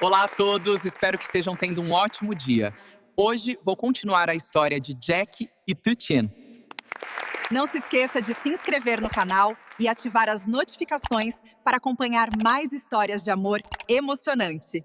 Olá a todos, espero que estejam tendo um ótimo dia. Hoje vou continuar a história de Jack e Tutien. Não se esqueça de se inscrever no canal e ativar as notificações para acompanhar mais histórias de amor emocionante.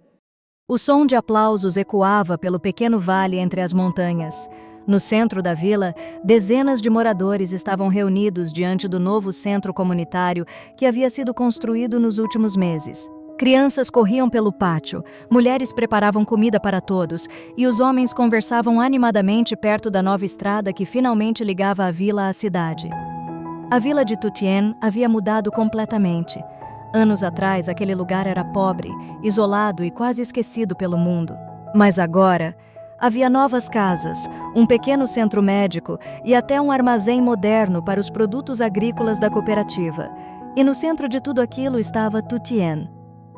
O som de aplausos ecoava pelo pequeno vale entre as montanhas. No centro da vila, dezenas de moradores estavam reunidos diante do novo centro comunitário que havia sido construído nos últimos meses. Crianças corriam pelo pátio, mulheres preparavam comida para todos e os homens conversavam animadamente perto da nova estrada que finalmente ligava a vila à cidade. A vila de Tutien havia mudado completamente. Anos atrás, aquele lugar era pobre, isolado e quase esquecido pelo mundo. Mas agora, havia novas casas, um pequeno centro médico e até um armazém moderno para os produtos agrícolas da cooperativa. E no centro de tudo aquilo estava Tutien.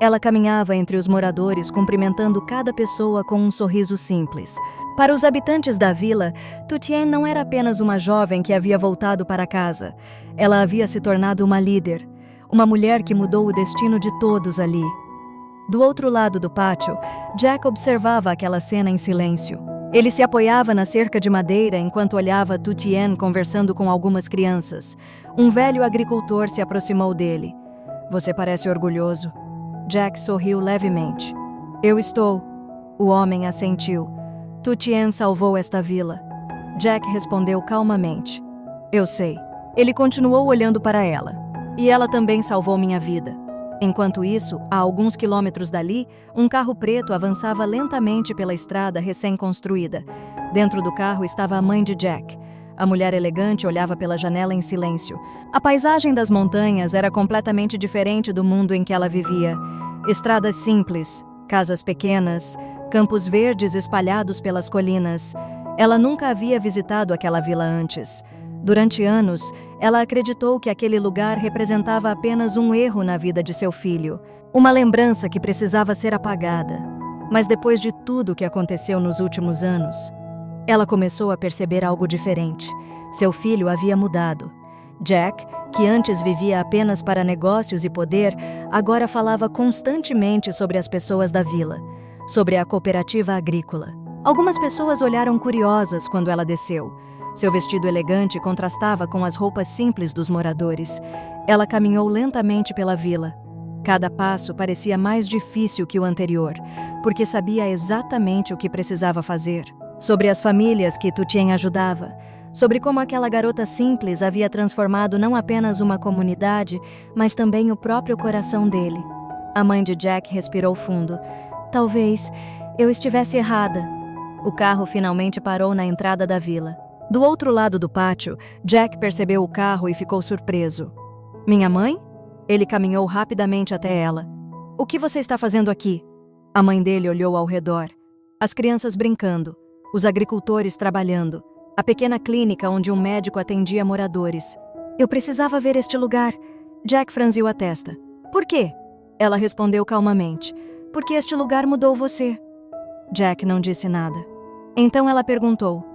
Ela caminhava entre os moradores, cumprimentando cada pessoa com um sorriso simples. Para os habitantes da vila, Tutien não era apenas uma jovem que havia voltado para casa. Ela havia se tornado uma líder, uma mulher que mudou o destino de todos ali. Do outro lado do pátio, Jack observava aquela cena em silêncio. Ele se apoiava na cerca de madeira enquanto olhava Tutien conversando com algumas crianças. Um velho agricultor se aproximou dele. "Você parece orgulhoso." Jack sorriu levemente. "Eu estou." O homem assentiu. "Tutien salvou esta vila." Jack respondeu calmamente. "Eu sei." Ele continuou olhando para ela. "E ela também salvou minha vida." Enquanto isso, a alguns quilômetros dali, um carro preto avançava lentamente pela estrada recém-construída. Dentro do carro estava a mãe de Jack. A mulher elegante olhava pela janela em silêncio. A paisagem das montanhas era completamente diferente do mundo em que ela vivia. Estradas simples, casas pequenas, campos verdes espalhados pelas colinas. Ela nunca havia visitado aquela vila antes. Durante anos, ela acreditou que aquele lugar representava apenas um erro na vida de seu filho, uma lembrança que precisava ser apagada. Mas depois de tudo o que aconteceu nos últimos anos, ela começou a perceber algo diferente. Seu filho havia mudado. Jack, que antes vivia apenas para negócios e poder, agora falava constantemente sobre as pessoas da vila, sobre a cooperativa agrícola. Algumas pessoas olharam curiosas quando ela desceu. Seu vestido elegante contrastava com as roupas simples dos moradores. Ela caminhou lentamente pela vila. Cada passo parecia mais difícil que o anterior, porque sabia exatamente o que precisava fazer. Sobre as famílias que Tutien ajudava, sobre como aquela garota simples havia transformado não apenas uma comunidade, mas também o próprio coração dele. A mãe de Jack respirou fundo. "Talvez eu estivesse errada." O carro finalmente parou na entrada da vila. Do outro lado do pátio, Jack percebeu o carro e ficou surpreso. "Minha mãe?" Ele caminhou rapidamente até ela. "O que você está fazendo aqui?" A mãe dele olhou ao redor. As crianças brincando, os agricultores trabalhando, a pequena clínica onde um médico atendia moradores. "Eu precisava ver este lugar." Jack franziu a testa. "Por quê?" Ela respondeu calmamente. "Porque este lugar mudou você." Jack não disse nada. Então ela perguntou: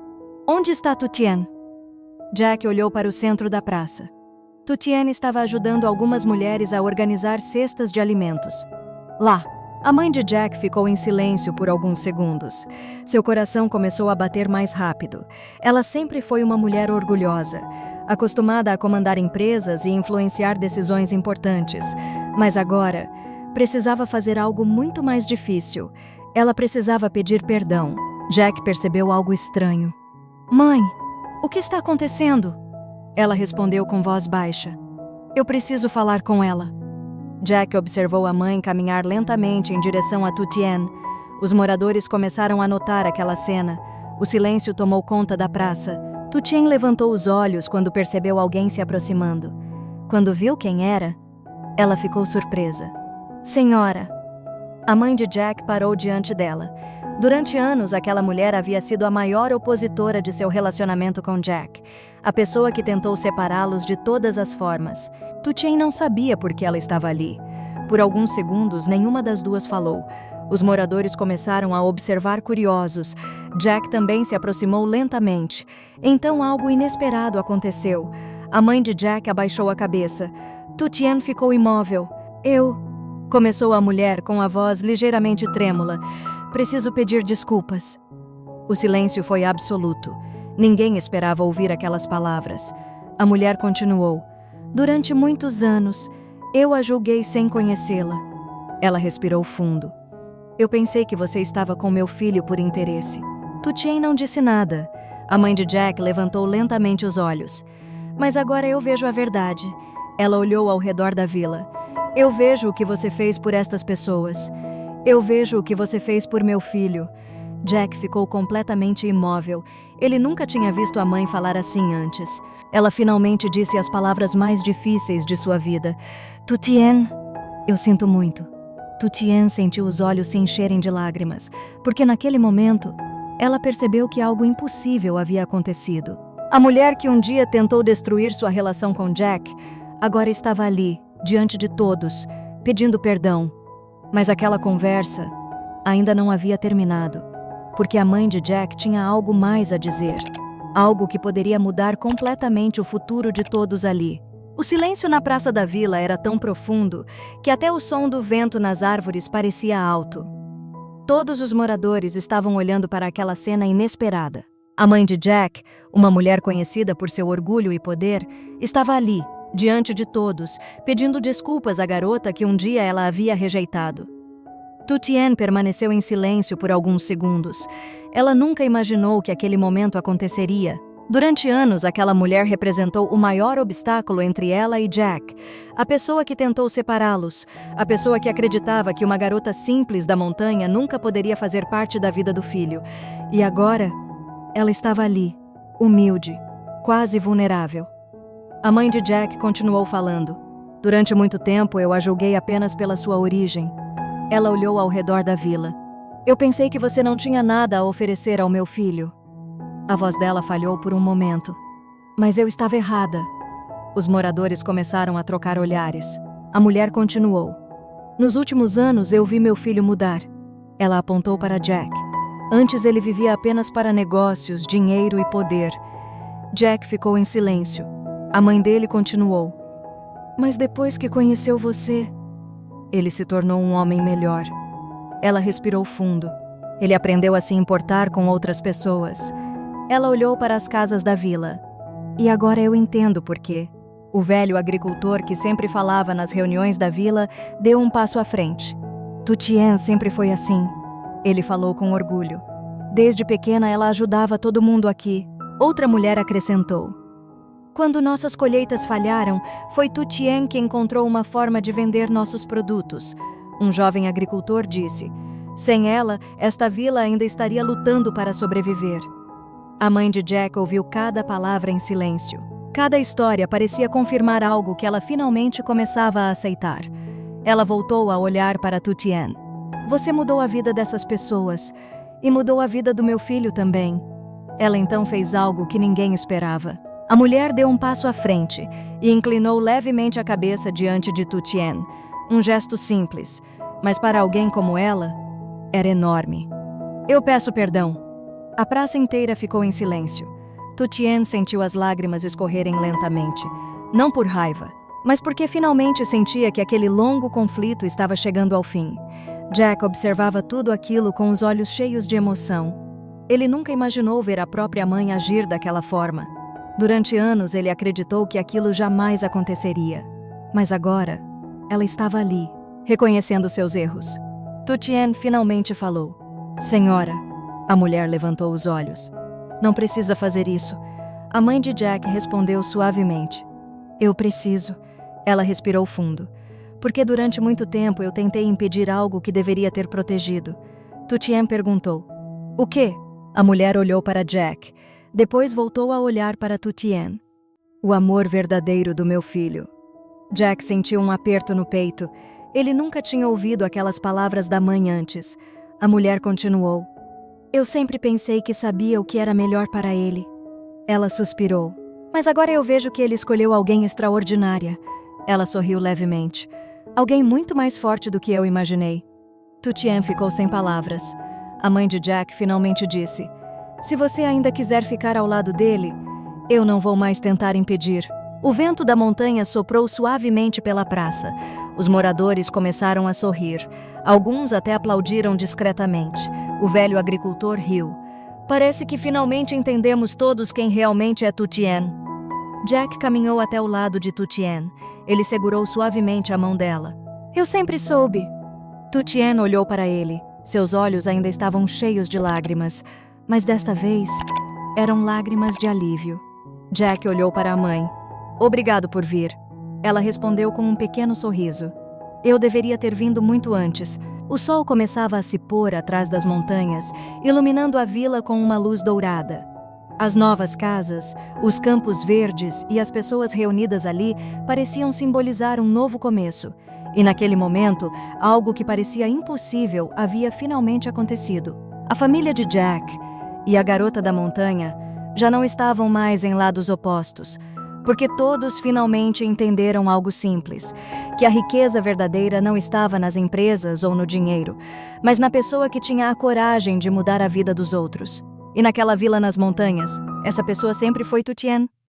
"Onde está Tutien?" Jack olhou para o centro da praça. Tutien estava ajudando algumas mulheres a organizar cestas de alimentos. Lá, a mãe de Jack ficou em silêncio por alguns segundos. Seu coração começou a bater mais rápido. Ela sempre foi uma mulher orgulhosa, acostumada a comandar empresas e influenciar decisões importantes. Mas agora, precisava fazer algo muito mais difícil. Ela precisava pedir perdão. Jack percebeu algo estranho. "Mãe, o que está acontecendo?" Ela respondeu com voz baixa. "Eu preciso falar com ela." Jack observou a mãe caminhar lentamente em direção a Tutien. Os moradores começaram a notar aquela cena. O silêncio tomou conta da praça. Tutien levantou os olhos quando percebeu alguém se aproximando. Quando viu quem era, ela ficou surpresa. "Senhora!" A mãe de Jack parou diante dela. Durante anos, aquela mulher havia sido a maior opositora de seu relacionamento com Jack, a pessoa que tentou separá-los de todas as formas. Tutien não sabia por que ela estava ali. Por alguns segundos, nenhuma das duas falou. Os moradores começaram a observar curiosos. Jack também se aproximou lentamente. Então algo inesperado aconteceu. A mãe de Jack abaixou a cabeça. Tutien ficou imóvel. Começou a mulher com a voz ligeiramente trêmula. Preciso pedir desculpas. O silêncio foi absoluto. Ninguém esperava ouvir aquelas palavras. A mulher continuou. Durante muitos anos, eu a julguei sem conhecê-la. Ela respirou fundo. Eu pensei que você estava com meu filho por interesse. Tutien não disse nada. A mãe de Jack levantou lentamente os olhos. Mas agora eu vejo a verdade. Ela olhou ao redor da vila. Eu vejo o que você fez por estas pessoas. Eu vejo o que você fez por meu filho. Jack ficou completamente imóvel. Ele nunca tinha visto a mãe falar assim antes. Ela finalmente disse as palavras mais difíceis de sua vida. Tutien, eu sinto muito. Tutien sentiu os olhos se encherem de lágrimas, porque naquele momento, ela percebeu que algo impossível havia acontecido. A mulher que um dia tentou destruir sua relação com Jack, agora estava ali, diante de todos, pedindo perdão. Mas aquela conversa ainda não havia terminado, porque a mãe de Jack tinha algo mais a dizer. Algo que poderia mudar completamente o futuro de todos ali. O silêncio na praça da vila era tão profundo que até o som do vento nas árvores parecia alto. Todos os moradores estavam olhando para aquela cena inesperada. A mãe de Jack, uma mulher conhecida por seu orgulho e poder, estava ali, diante de todos, pedindo desculpas à garota que um dia ela havia rejeitado. Tutien permaneceu em silêncio por alguns segundos. Ela nunca imaginou que aquele momento aconteceria. Durante anos, aquela mulher representou o maior obstáculo entre ela e Jack. A pessoa que tentou separá-los. A pessoa que acreditava que uma garota simples da montanha nunca poderia fazer parte da vida do filho. E agora, ela estava ali, humilde, quase vulnerável. A mãe de Jack continuou falando. Durante muito tempo, eu a julguei apenas pela sua origem. Ela olhou ao redor da vila. Eu pensei que você não tinha nada a oferecer ao meu filho. A voz dela falhou por um momento. Mas eu estava errada. Os moradores começaram a trocar olhares. A mulher continuou. Nos últimos anos, eu vi meu filho mudar. Ela apontou para Jack. Antes ele vivia apenas para negócios, dinheiro e poder. Jack ficou em silêncio. A mãe dele continuou. Mas depois que conheceu você, ele se tornou um homem melhor. Ela respirou fundo. Ele aprendeu a se importar com outras pessoas. Ela olhou para as casas da vila. E agora eu entendo por quê. O velho agricultor que sempre falava nas reuniões da vila deu um passo à frente. Tutien sempre foi assim. Ele falou com orgulho. Desde pequena ela ajudava todo mundo aqui. Outra mulher acrescentou. Quando nossas colheitas falharam, foi Tutien que encontrou uma forma de vender nossos produtos. Um jovem agricultor disse. Sem ela, esta vila ainda estaria lutando para sobreviver. A mãe de Jack ouviu cada palavra em silêncio. Cada história parecia confirmar algo que ela finalmente começava a aceitar. Ela voltou a olhar para Tutien. Você mudou a vida dessas pessoas e mudou a vida do meu filho também. Ela então fez algo que ninguém esperava. A mulher deu um passo à frente e inclinou levemente a cabeça diante de Tutien. Um gesto simples, mas para alguém como ela, era enorme. Eu peço perdão. A praça inteira ficou em silêncio. Tutien sentiu as lágrimas escorrerem lentamente. Não por raiva, mas porque finalmente sentia que aquele longo conflito estava chegando ao fim. Jack observava tudo aquilo com os olhos cheios de emoção. Ele nunca imaginou ver a própria mãe agir daquela forma. Durante anos, ele acreditou que aquilo jamais aconteceria. Mas agora, ela estava ali, reconhecendo seus erros. Tutien finalmente falou. Senhora, a mulher levantou os olhos. Não precisa fazer isso. A mãe de Jack respondeu suavemente. Eu preciso. Ela respirou fundo. Porque durante muito tempo eu tentei impedir algo que deveria ter protegido. Tutien perguntou. O quê? A mulher olhou para Jack. Depois voltou a olhar para Tutien. O amor verdadeiro do meu filho. Jack sentiu um aperto no peito. Ele nunca tinha ouvido aquelas palavras da mãe antes. A mulher continuou. Eu sempre pensei que sabia o que era melhor para ele. Ela suspirou. Mas agora eu vejo que ele escolheu alguém extraordinária. Ela sorriu levemente. Alguém muito mais forte do que eu imaginei. Tutien ficou sem palavras. A mãe de Jack finalmente disse. Se você ainda quiser ficar ao lado dele, eu não vou mais tentar impedir. O vento da montanha soprou suavemente pela praça. Os moradores começaram a sorrir. Alguns até aplaudiram discretamente. O velho agricultor riu. Parece que finalmente entendemos todos quem realmente é Tutien. Jack caminhou até o lado de Tutien. Ele segurou suavemente a mão dela. Eu sempre soube. Tutien olhou para ele. Seus olhos ainda estavam cheios de lágrimas, mas desta vez eram lágrimas de alívio. Jack olhou para a mãe. Obrigado por vir. Ela respondeu com um pequeno sorriso. Eu deveria ter vindo muito antes. O sol começava a se pôr atrás das montanhas, iluminando a vila com uma luz dourada. As novas casas, os campos verdes e as pessoas reunidas ali pareciam simbolizar um novo começo. E naquele momento, algo que parecia impossível havia finalmente acontecido. A família de Jack e a garota da montanha já não estavam mais em lados opostos, porque todos finalmente entenderam algo simples, que a riqueza verdadeira não estava nas empresas ou no dinheiro, mas na pessoa que tinha a coragem de mudar a vida dos outros. E naquela vila nas montanhas, essa pessoa sempre foi Tutien.